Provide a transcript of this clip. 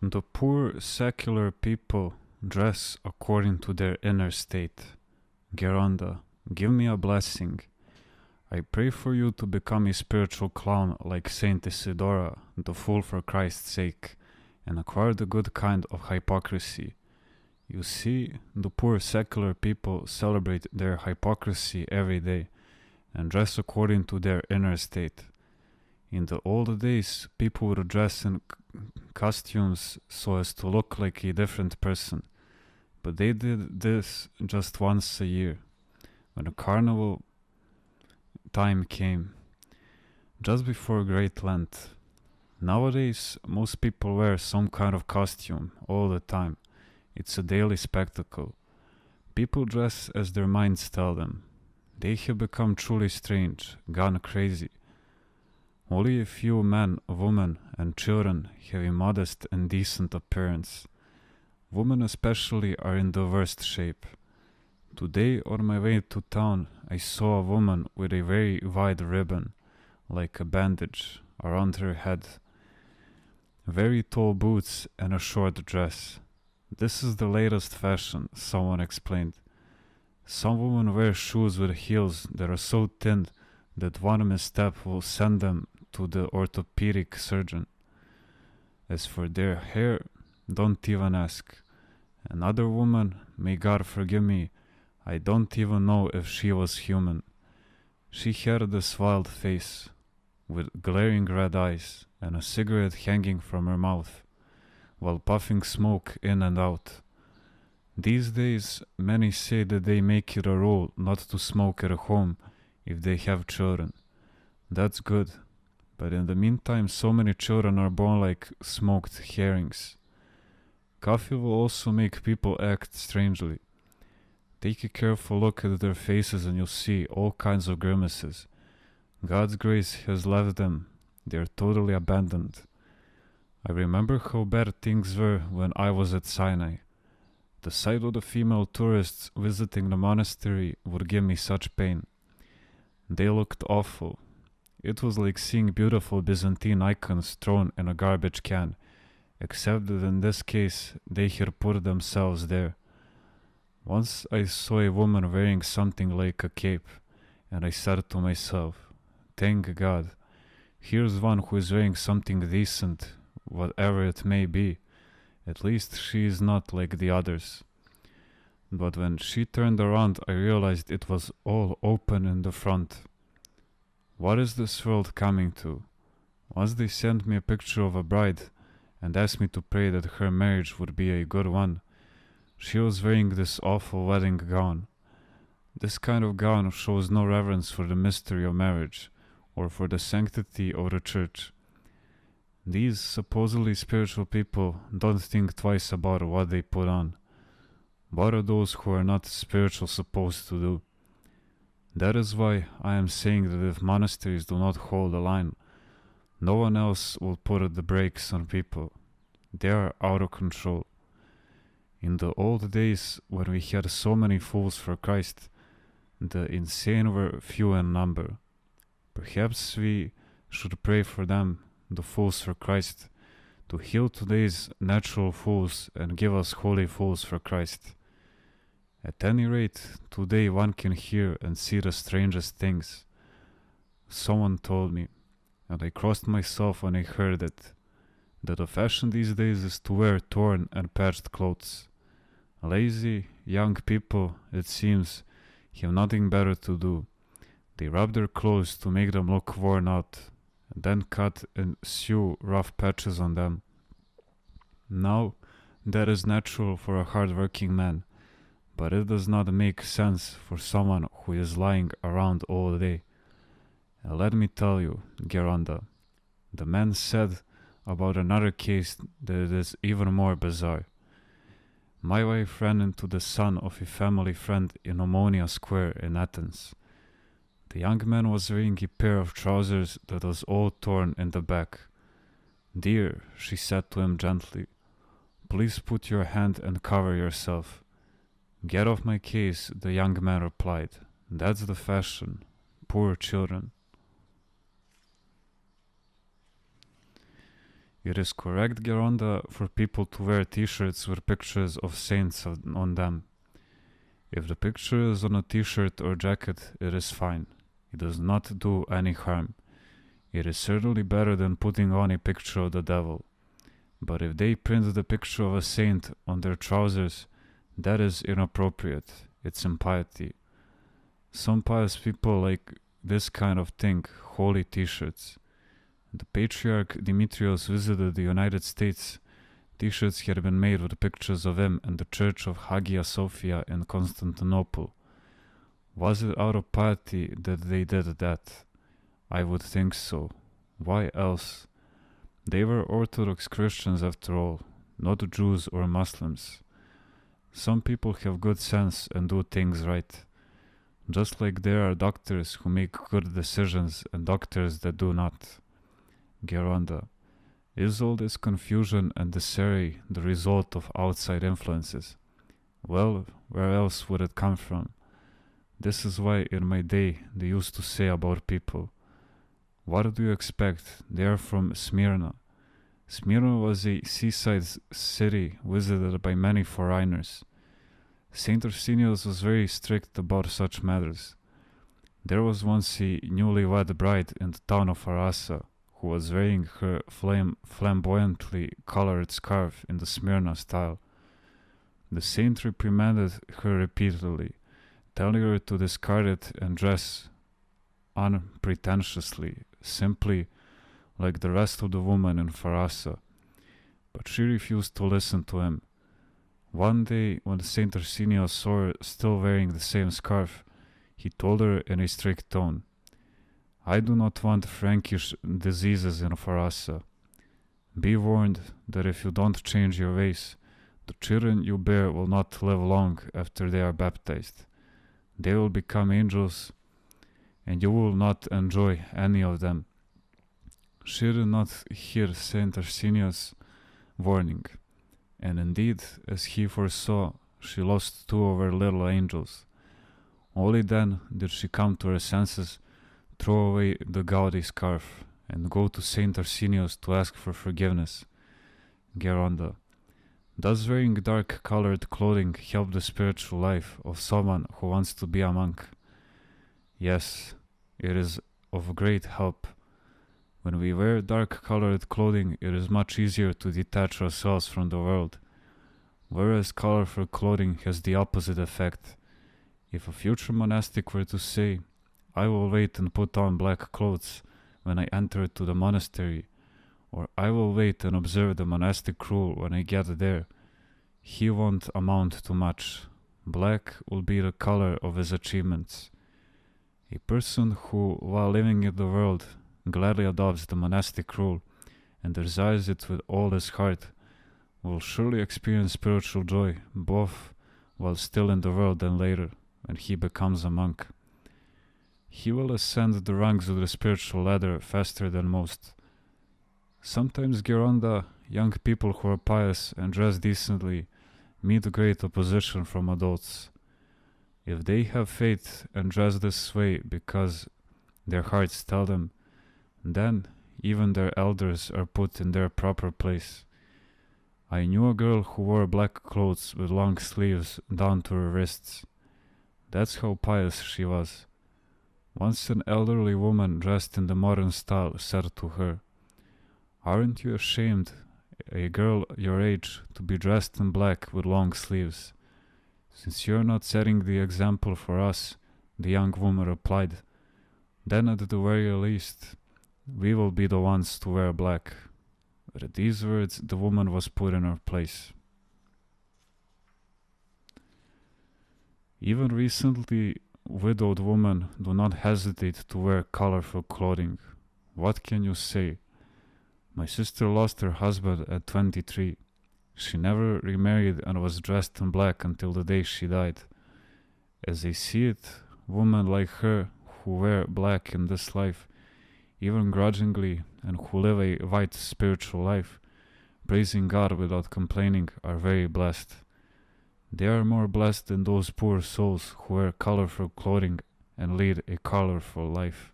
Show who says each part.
Speaker 1: The poor secular people dress according to their inner state. Geronda, give me a blessing. I pray for you to become a spiritual clown like Saint Isidora, the fool for Christ's sake, and acquire the good kind of hypocrisy. You see, the poor secular people celebrate their hypocrisy every day and dress according to their inner state. In the old days, people would dress in costumes so as to look like a different person, but they did this just once a year, when a carnival time came, just before Great Lent. Nowadays, most people wear some kind of costume all the time. It's a daily spectacle. People dress as their minds tell them. They have become truly strange, gone crazy. Only a few men, women, and children have a modest and decent appearance. Women especially are in the worst shape. Today, on my way to town, I saw a woman with a very wide ribbon, like a bandage, around her head. Very tall boots and a short dress. This is the latest fashion, someone explained. Some women wear shoes with heels that are so thin that one misstep will send them to the orthopedic surgeon. As for their hair, don't even ask. Another woman, may God forgive me, I don't even know if she was human. She had this wild face, with glaring red eyes and a cigarette hanging from her mouth, while puffing smoke in and out. These days, many say that they make it a rule not to smoke at home if they have children. That's good, but in the meantime so many children are born like smoked herrings. Coffee will also make people act strangely. Take a careful look at their faces and you'll see all kinds of grimaces. God's grace has left them. They are totally abandoned. I remember how bad things were when I was at Sinai. The sight of the female tourists visiting the monastery would give me such pain. They looked awful. It was like seeing beautiful Byzantine icons thrown in a garbage can, except that in this case they had put themselves there. Once I saw a woman wearing something like a cape, and I said to myself, thank God, here's one who is wearing something decent, whatever it may be. At least she is not like the others. But when she turned around, I realized it was all open in the front. What is this world coming to? Once they sent me a picture of a bride and asked me to pray that her marriage would be a good one. She was wearing this awful wedding gown. This kind of gown shows no reverence for the mystery of marriage or for the sanctity of the church. These supposedly spiritual people don't think twice about what they put on. What are those who are not spiritual supposed to do? That is why I am saying that if monasteries do not hold the line, no one else will put the brakes on people. They are out of control. In the old days, when we had so many fools for Christ, the insane were few in number. Perhaps we should pray for them, the fools for Christ, to heal today's natural fools and give us holy fools for Christ. At any rate, today one can hear and see the strangest things. Someone told me, and I crossed myself when I heard it, that the fashion these days is to wear torn and patched clothes. Lazy, young people, it seems, have nothing better to do. They rub their clothes to make them look worn out, and then cut and sew rough patches on them. Now, that is natural for a hard-working man, but it does not make sense for someone who is lying around all day. And let me tell you, Geronda, the man said about another case that it is even more bizarre. My wife ran into the son of a family friend in Omonia Square in Athens. The young man was wearing a pair of trousers that was all torn in the back. Dear, she said to him gently, please put your hand and cover yourself. Get off my case, the young man replied. That's the fashion. Poor children. It is correct, Geronda, for people to wear t-shirts with pictures of saints on them. If the picture is on a t-shirt or jacket, it is fine. It does not do any harm. It is certainly better than putting on a picture of the devil. But if they print the picture of a saint on their trousers, that is inappropriate. It's impiety. Some pious people like this kind of thing, holy t-shirts. The Patriarch Demetrios visited the United States. T-shirts had been made with pictures of him and the Church of Hagia Sophia in Constantinople. Was it out of piety that they did that? I would think so. Why else? They were Orthodox Christians after all, not Jews or Muslims. Some people have good sense and do things right. Just like there are doctors who make good decisions and doctors that do not. Geronda, is all this confusion and disarray the result of outside influences? Well, where else would it come from? This is why in my day they used to say about people, what do you expect? They are from Smyrna. Smyrna was a seaside city visited by many foreigners. Saint Arsenios was very strict about such matters. There was once a newly wed bride in the town of Arasa who was wearing her flamboyantly colored scarf in the Smyrna style. The saint reprimanded her repeatedly, telling her to discard it and dress unpretentiously, simply like the rest of the women in Farasa. But she refused to listen to him. One day, when Saint Arsenios saw her still wearing the same scarf, he told her in a strict tone, I do not want Frankish diseases in Farasa. Be warned that if you don't change your ways, the children you bear will not live long after they are baptized. They will become angels, and you will not enjoy any of them. She did not hear Saint Arsenios' warning, and indeed, as he foresaw, she lost 2 of her little angels. Only then did she come to her senses, throw away the gaudy scarf, and go to Saint Arsenios to ask for forgiveness. Geronda, does wearing dark-colored clothing help the spiritual life of someone who wants to be a monk? Yes, it is of great help. When we wear dark-colored clothing, it is much easier to detach ourselves from the world, whereas colorful clothing has the opposite effect. If a future monastic were to say, I will wait and put on black clothes when I enter to the monastery, or I will wait and observe the monastic rule when I get there, he won't amount to much. Black will be the color of his achievements. A person who, while living in the world, gladly adopts the monastic rule and desires it with all his heart, will surely experience spiritual joy, both while still in the world and later, when he becomes a monk. He will ascend the rungs of the spiritual ladder faster than most. Sometimes, Geronda, young people who are pious and dress decently meet great opposition from adults. If they have faith and dress this way because their hearts tell them, then even their elders are put in their proper place. I knew a girl who wore black clothes with long sleeves down to her wrists. That's how pious she was. Once an elderly woman dressed in the modern style said to her, Aren't you ashamed, a girl your age, to be dressed in black with long sleeves? Since you're not setting the example for us, the young woman replied, then at the very least, we will be the ones to wear black. But at these words, the woman was put in her place. Even recently, widowed women do not hesitate to wear colorful clothing. What can you say? My sister lost her husband at 23. She never remarried and was dressed in black until the day she died. As I see it, women like her who wear black in this life, even grudgingly, and who live a white spiritual life, praising God without complaining, are very blessed. They are more blessed than those poor souls who wear colorful clothing and lead a colorful life.